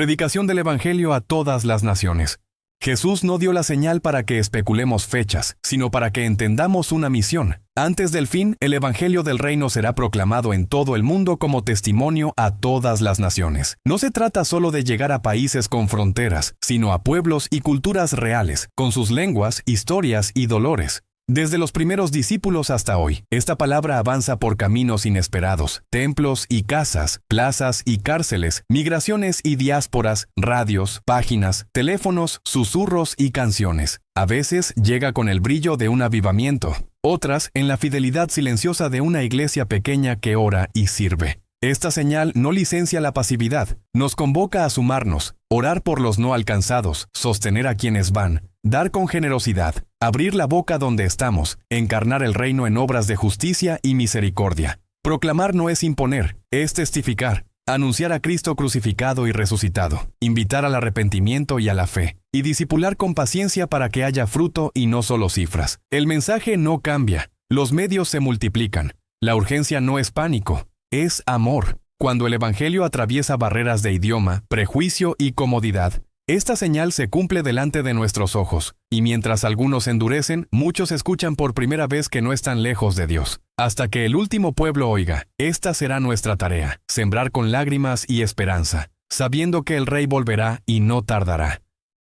Predicación del Evangelio a todas las naciones. Jesús no dio la señal para que especulemos fechas, sino para que entendamos una misión. Antes del fin, el Evangelio del Reino será proclamado en todo el mundo como testimonio a todas las naciones. No se trata solo de llegar a países con fronteras, sino a pueblos y culturas reales, con sus lenguas, historias y dolores. Desde los primeros discípulos hasta hoy, esta palabra avanza por caminos inesperados, templos y casas, plazas y cárceles, migraciones y diásporas, radios, páginas, teléfonos, susurros y canciones. A veces llega con el brillo de un avivamiento, otras en la fidelidad silenciosa de una iglesia pequeña que ora y sirve. Esta señal no licencia la pasividad, nos convoca a sumarnos, orar por los no alcanzados, sostener a quienes van, dar con generosidad, abrir la boca donde estamos, encarnar el reino en obras de justicia y misericordia. Proclamar no es imponer, es testificar, anunciar a Cristo crucificado y resucitado, invitar al arrepentimiento y a la fe, y discipular con paciencia para que haya fruto y no solo cifras. El mensaje no cambia, los medios se multiplican, la urgencia no es pánico, es amor. Cuando el Evangelio atraviesa barreras de idioma, prejuicio y comodidad, esta señal se cumple delante de nuestros ojos, y mientras algunos endurecen, muchos escuchan por primera vez que no están lejos de Dios. Hasta que el último pueblo oiga, esta será nuestra tarea, sembrar con lágrimas y esperanza, sabiendo que el Rey volverá y no tardará.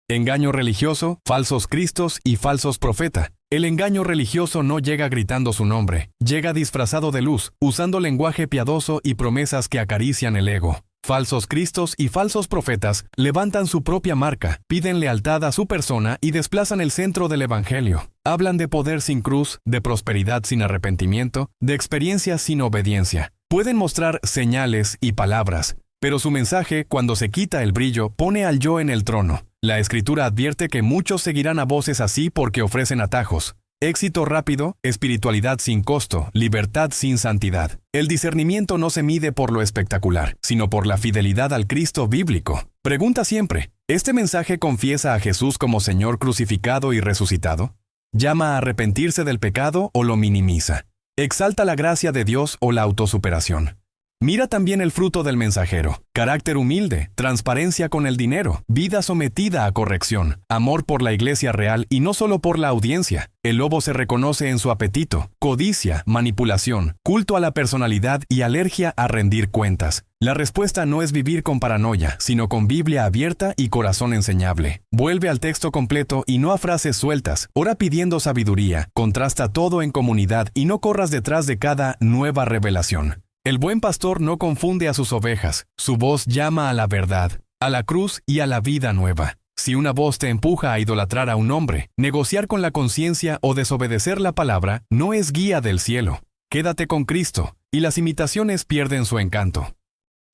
Engaño religioso, falsos cristos y falsos profeta. El engaño religioso no llega gritando su nombre, llega disfrazado de luz, usando lenguaje piadoso y promesas que acarician el ego. Falsos cristos y falsos profetas levantan su propia marca, piden lealtad a su persona y desplazan el centro del Evangelio. Hablan de poder sin cruz, de prosperidad sin arrepentimiento, de experiencia sin obediencia. Pueden mostrar señales y palabras, pero su mensaje, cuando se quita el brillo, pone al yo en el trono. La Escritura advierte que muchos seguirán a voces así porque ofrecen atajos. Éxito rápido, espiritualidad sin costo, libertad sin santidad. El discernimiento no se mide por lo espectacular, sino por la fidelidad al Cristo bíblico. Pregunta siempre, ¿este mensaje confiesa a Jesús como Señor crucificado y resucitado? ¿Llama a arrepentirse del pecado o lo minimiza? ¿Exalta la gracia de Dios o la autosuperación? Mira también el fruto del mensajero: carácter humilde, transparencia con el dinero, vida sometida a corrección, amor por la iglesia real y no solo por la audiencia. El lobo se reconoce en su apetito, codicia, manipulación, culto a la personalidad y alergia a rendir cuentas. La respuesta no es vivir con paranoia, sino con Biblia abierta y corazón enseñable. Vuelve al texto completo y no a frases sueltas. Ora pidiendo sabiduría, contrasta todo en comunidad y no corras detrás de cada nueva revelación. El buen pastor no confunde a sus ovejas, su voz llama a la verdad, a la cruz y a la vida nueva. Si una voz te empuja a idolatrar a un hombre, negociar con la conciencia o desobedecer la palabra, no es guía del cielo. Quédate con Cristo, y las imitaciones pierden su encanto.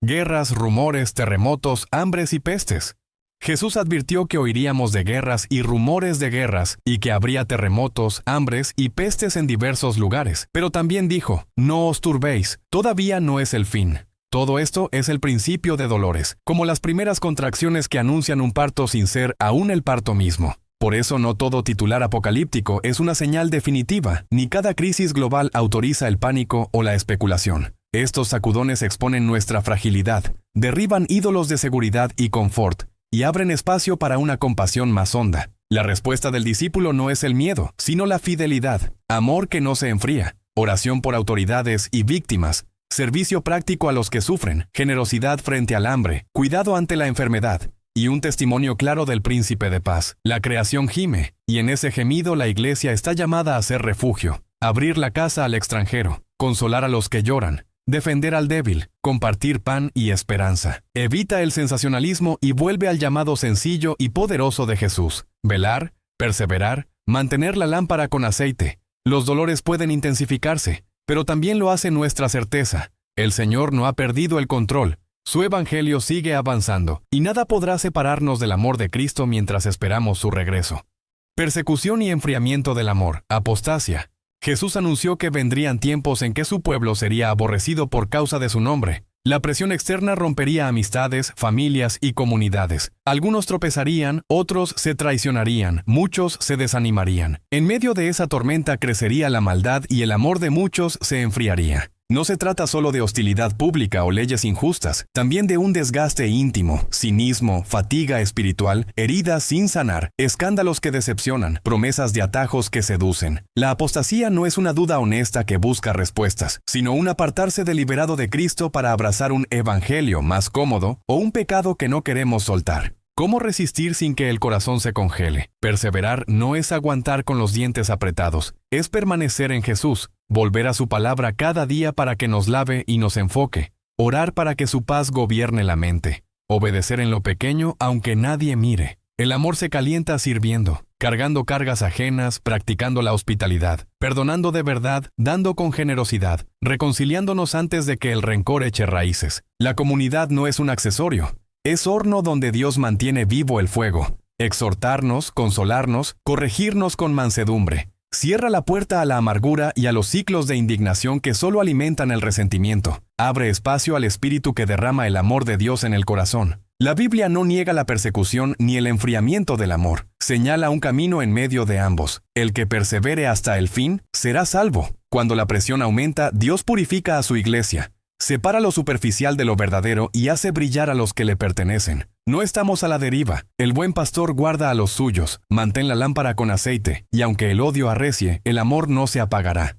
Guerras, rumores, terremotos, hambres y pestes. Jesús advirtió que oiríamos de guerras y rumores de guerras, y que habría terremotos, hambres y pestes en diversos lugares. Pero también dijo, no os turbéis, todavía no es el fin. Todo esto es el principio de dolores, como las primeras contracciones que anuncian un parto sin ser aún el parto mismo. Por eso no todo titular apocalíptico es una señal definitiva, ni cada crisis global autoriza el pánico o la especulación. Estos sacudones exponen nuestra fragilidad, derriban ídolos de seguridad y confort, y abren espacio para una compasión más honda. La respuesta del discípulo no es el miedo, sino la fidelidad, amor que no se enfría, oración por autoridades y víctimas, servicio práctico a los que sufren, generosidad frente al hambre, cuidado ante la enfermedad, y un testimonio claro del príncipe de paz. La creación gime, y en ese gemido la iglesia está llamada a ser refugio, abrir la casa al extranjero, consolar a los que lloran, defender al débil, compartir pan y esperanza. Evita el sensacionalismo y vuelve al llamado sencillo y poderoso de Jesús. Velar, perseverar, mantener la lámpara con aceite. Los dolores pueden intensificarse, pero también lo hace nuestra certeza. El Señor no ha perdido el control. Su evangelio sigue avanzando, y nada podrá separarnos del amor de Cristo mientras esperamos su regreso. Persecución y enfriamiento del amor, apostasia. Jesús anunció que vendrían tiempos en que su pueblo sería aborrecido por causa de su nombre. La presión externa rompería amistades, familias y comunidades. Algunos tropezarían, otros se traicionarían, muchos se desanimarían. En medio de esa tormenta crecería la maldad y el amor de muchos se enfriaría. No se trata solo de hostilidad pública o leyes injustas, también de un desgaste íntimo, cinismo, fatiga espiritual, heridas sin sanar, escándalos que decepcionan, promesas de atajos que seducen. La apostasía no es una duda honesta que busca respuestas, sino un apartarse deliberado de Cristo para abrazar un evangelio más cómodo o un pecado que no queremos soltar. ¿Cómo resistir sin que el corazón se congele? Perseverar no es aguantar con los dientes apretados, es permanecer en Jesús, volver a su palabra cada día para que nos lave y nos enfoque, orar para que su paz gobierne la mente, obedecer en lo pequeño aunque nadie mire. El amor se calienta sirviendo, cargando cargas ajenas, practicando la hospitalidad, perdonando de verdad, dando con generosidad, reconciliándonos antes de que el rencor eche raíces. La comunidad no es un accesorio. Es horno donde Dios mantiene vivo el fuego. Exhortarnos, consolarnos, corregirnos con mansedumbre. Cierra la puerta a la amargura y a los ciclos de indignación que solo alimentan el resentimiento. Abre espacio al espíritu que derrama el amor de Dios en el corazón. La Biblia no niega la persecución ni el enfriamiento del amor. Señala un camino en medio de ambos. El que persevere hasta el fin será salvo. Cuando la presión aumenta, Dios purifica a su iglesia. Separa lo superficial de lo verdadero y hace brillar a los que le pertenecen. No estamos a la deriva. El buen pastor guarda a los suyos, mantén la lámpara con aceite, y aunque el odio arrecie, el amor no se apagará.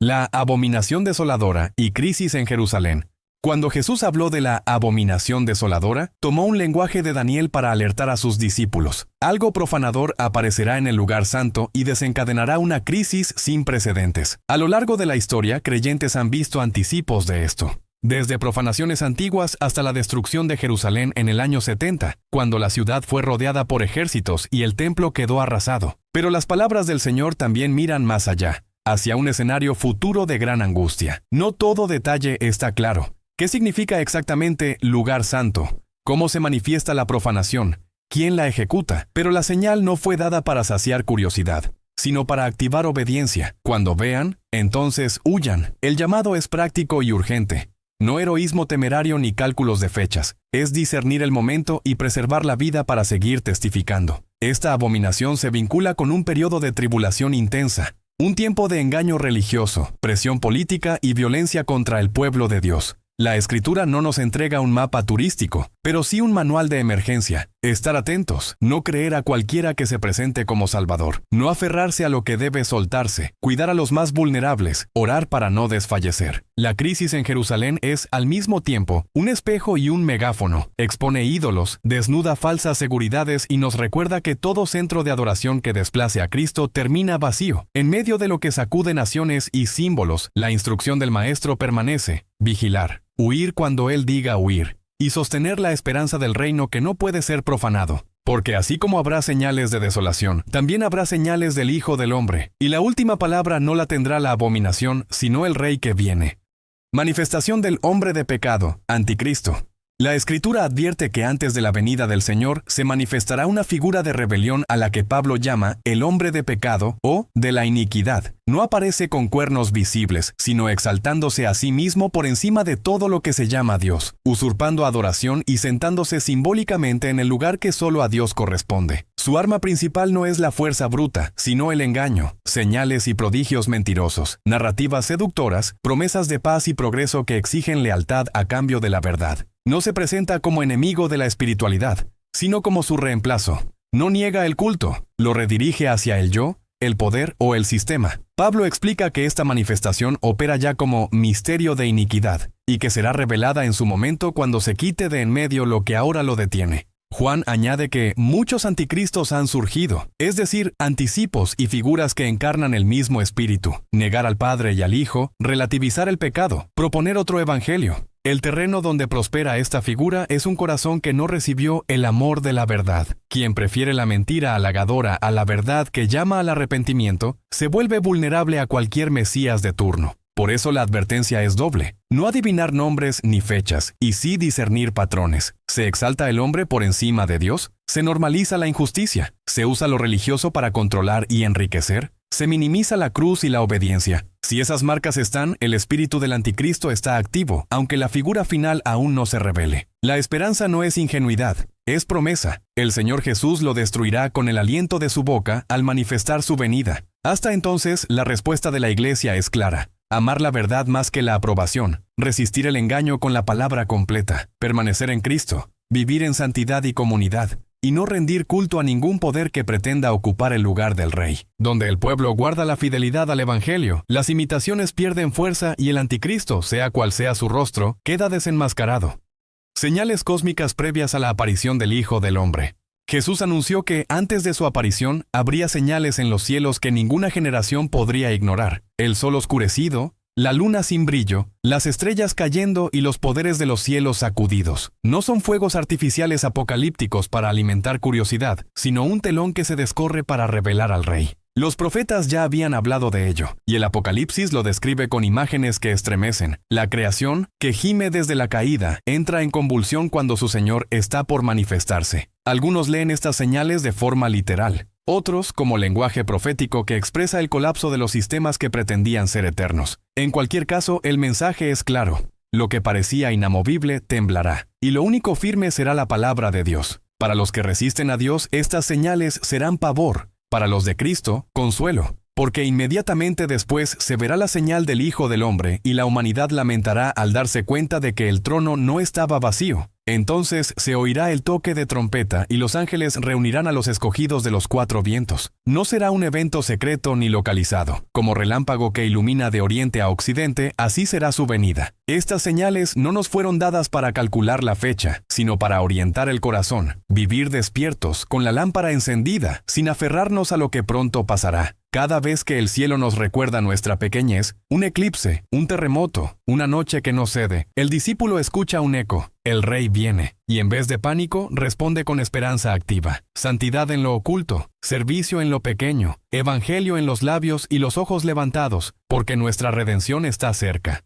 La abominación desoladora y crisis en Jerusalén. Cuando Jesús habló de la abominación desoladora, tomó un lenguaje de Daniel para alertar a sus discípulos. Algo profanador aparecerá en el lugar santo y desencadenará una crisis sin precedentes. A lo largo de la historia, creyentes han visto anticipos de esto. Desde profanaciones antiguas hasta la destrucción de Jerusalén en el año 70, cuando la ciudad fue rodeada por ejércitos y el templo quedó arrasado. Pero las palabras del Señor también miran más allá, hacia un escenario futuro de gran angustia. No todo detalle está claro. ¿Qué significa exactamente lugar santo? ¿Cómo se manifiesta la profanación? ¿Quién la ejecuta? Pero la señal no fue dada para saciar curiosidad, sino para activar obediencia. Cuando vean, entonces huyan. El llamado es práctico y urgente. No heroísmo temerario ni cálculos de fechas. Es discernir el momento y preservar la vida para seguir testificando. Esta abominación se vincula con un periodo de tribulación intensa, un tiempo de engaño religioso, presión política y violencia contra el pueblo de Dios. La Escritura no nos entrega un mapa turístico, pero sí un manual de emergencia. Estar atentos, no creer a cualquiera que se presente como Salvador, no aferrarse a lo que debe soltarse, cuidar a los más vulnerables, orar para no desfallecer. La crisis en Jerusalén es, al mismo tiempo, un espejo y un megáfono. Expone ídolos, desnuda falsas seguridades y nos recuerda que todo centro de adoración que desplace a Cristo termina vacío. En medio de lo que sacude naciones y símbolos, la instrucción del Maestro permanece: vigilar, huir cuando Él diga huir, y sostener la esperanza del reino que no puede ser profanado. Porque así como habrá señales de desolación, también habrá señales del Hijo del Hombre, y la última palabra no la tendrá la abominación, sino el Rey que viene. Manifestación del hombre de pecado, Anticristo. La Escritura advierte que antes de la venida del Señor se manifestará una figura de rebelión a la que Pablo llama el hombre de pecado o de la iniquidad. No aparece con cuernos visibles, sino exaltándose a sí mismo por encima de todo lo que se llama Dios, usurpando adoración y sentándose simbólicamente en el lugar que solo a Dios corresponde. Su arma principal no es la fuerza bruta, sino el engaño, señales y prodigios mentirosos, narrativas seductoras, promesas de paz y progreso que exigen lealtad a cambio de la verdad. No se presenta como enemigo de la espiritualidad, sino como su reemplazo. No niega el culto, lo redirige hacia el yo, el poder o el sistema. Pablo explica que esta manifestación opera ya como misterio de iniquidad, y que será revelada en su momento cuando se quite de en medio lo que ahora lo detiene. Juan añade que muchos anticristos han surgido, es decir, anticipos y figuras que encarnan el mismo espíritu: negar al Padre y al Hijo, relativizar el pecado, proponer otro evangelio. El terreno donde prospera esta figura es un corazón que no recibió el amor de la verdad. Quien prefiere la mentira halagadora a la verdad que llama al arrepentimiento, se vuelve vulnerable a cualquier mesías de turno. Por eso la advertencia es doble: no adivinar nombres ni fechas, y sí discernir patrones. ¿Se exalta el hombre por encima de Dios? ¿Se normaliza la injusticia? ¿Se usa lo religioso para controlar y enriquecer? ¿Se minimiza la cruz y la obediencia? Si esas marcas están, el espíritu del anticristo está activo, aunque la figura final aún no se revele. La esperanza no es ingenuidad, es promesa. El Señor Jesús lo destruirá con el aliento de su boca al manifestar su venida. Hasta entonces, la respuesta de la Iglesia es clara: amar la verdad más que la aprobación, resistir el engaño con la palabra completa, permanecer en Cristo, vivir en santidad y comunidad, y no rendir culto a ningún poder que pretenda ocupar el lugar del rey. Donde el pueblo guarda la fidelidad al Evangelio, las imitaciones pierden fuerza y el anticristo, sea cual sea su rostro, queda desenmascarado. Señales cósmicas previas a la aparición del Hijo del Hombre. Jesús anunció que antes de su aparición habría señales en los cielos que ninguna generación podría ignorar: el sol oscurecido, la luna sin brillo, las estrellas cayendo y los poderes de los cielos sacudidos. No son fuegos artificiales apocalípticos para alimentar curiosidad, sino un telón que se descorre para revelar al Rey. Los profetas ya habían hablado de ello, y el Apocalipsis lo describe con imágenes que estremecen. La creación, que gime desde la caída, entra en convulsión cuando su Señor está por manifestarse. Algunos leen estas señales de forma literal, otros como lenguaje profético que expresa el colapso de los sistemas que pretendían ser eternos. En cualquier caso, el mensaje es claro: lo que parecía inamovible temblará, y lo único firme será la palabra de Dios. Para los que resisten a Dios, estas señales serán pavor. Para los de Cristo, consuelo, porque inmediatamente después se verá la señal del Hijo del Hombre y la humanidad lamentará al darse cuenta de que el trono no estaba vacío. Entonces se oirá el toque de trompeta y los ángeles reunirán a los escogidos de los 4 vientos. No será un evento secreto ni localizado. Como relámpago que ilumina de oriente a occidente, así será su venida. Estas señales no nos fueron dadas para calcular la fecha, sino para orientar el corazón, vivir despiertos, con la lámpara encendida, sin aferrarnos a lo que pronto pasará. Cada vez que el cielo nos recuerda nuestra pequeñez, un eclipse, un terremoto, una noche que no cede, el discípulo escucha un eco: el Rey viene, y en vez de pánico, responde con esperanza activa. Santidad en lo oculto, servicio en lo pequeño, evangelio en los labios y los ojos levantados, porque nuestra redención está cerca.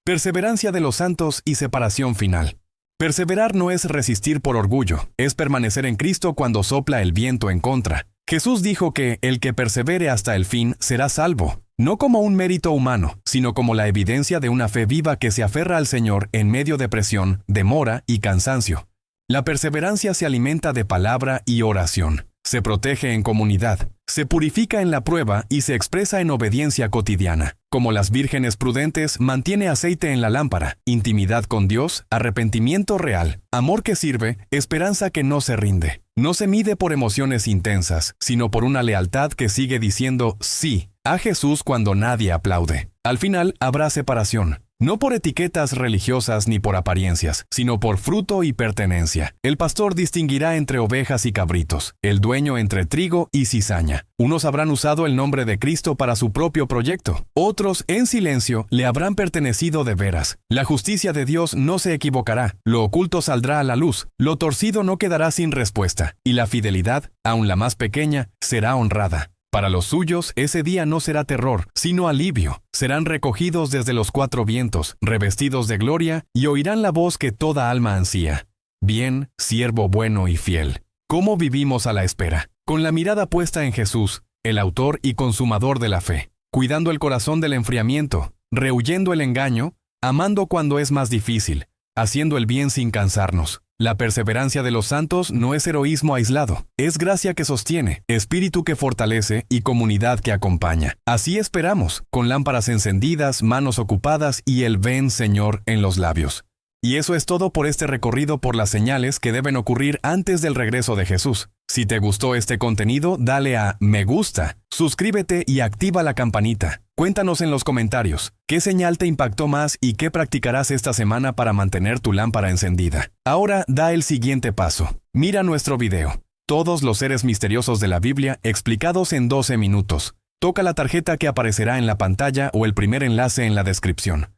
Perseverancia de los santos y separación final. Perseverar no es resistir por orgullo, es permanecer en Cristo cuando sopla el viento en contra. Jesús dijo que el que persevere hasta el fin será salvo, no como un mérito humano, sino como la evidencia de una fe viva que se aferra al Señor en medio de presión, demora y cansancio. La perseverancia se alimenta de palabra y oración, se protege en comunidad, se purifica en la prueba y se expresa en obediencia cotidiana. Como las vírgenes prudentes, mantiene aceite en la lámpara, intimidad con Dios, arrepentimiento real, amor que sirve, esperanza que no se rinde. No se mide por emociones intensas, sino por una lealtad que sigue diciendo sí a Jesús cuando nadie aplaude. Al final habrá separación, no por etiquetas religiosas ni por apariencias, sino por fruto y pertenencia. El pastor distinguirá entre ovejas y cabritos, el dueño entre trigo y cizaña. Unos habrán usado el nombre de Cristo para su propio proyecto, otros, en silencio, le habrán pertenecido de veras. La justicia de Dios no se equivocará, lo oculto saldrá a la luz, lo torcido no quedará sin respuesta, y la fidelidad, aun la más pequeña, será honrada. Para los suyos, ese día no será terror, sino alivio. Serán recogidos desde los 4 vientos, revestidos de gloria, y oirán la voz que toda alma ansía: bien, siervo bueno y fiel. ¿Cómo vivimos a la espera? Con la mirada puesta en Jesús, el autor y consumador de la fe, cuidando el corazón del enfriamiento, rehuyendo el engaño, amando cuando es más difícil, haciendo el bien sin cansarnos. La perseverancia de los santos no es heroísmo aislado, es gracia que sostiene, espíritu que fortalece y comunidad que acompaña. Así esperamos, con lámparas encendidas, manos ocupadas y el ven, Señor, en los labios. Y eso es todo por este recorrido por las señales que deben ocurrir antes del regreso de Jesús. Si te gustó este contenido, dale a me gusta, suscríbete y activa la campanita. Cuéntanos en los comentarios, ¿qué señal te impactó más y qué practicarás esta semana para mantener tu lámpara encendida? Ahora da el siguiente paso. Mira nuestro video. Todos los seres misteriosos de la Biblia explicados en 12 minutos. Toca la tarjeta que aparecerá en la pantalla o el primer enlace en la descripción.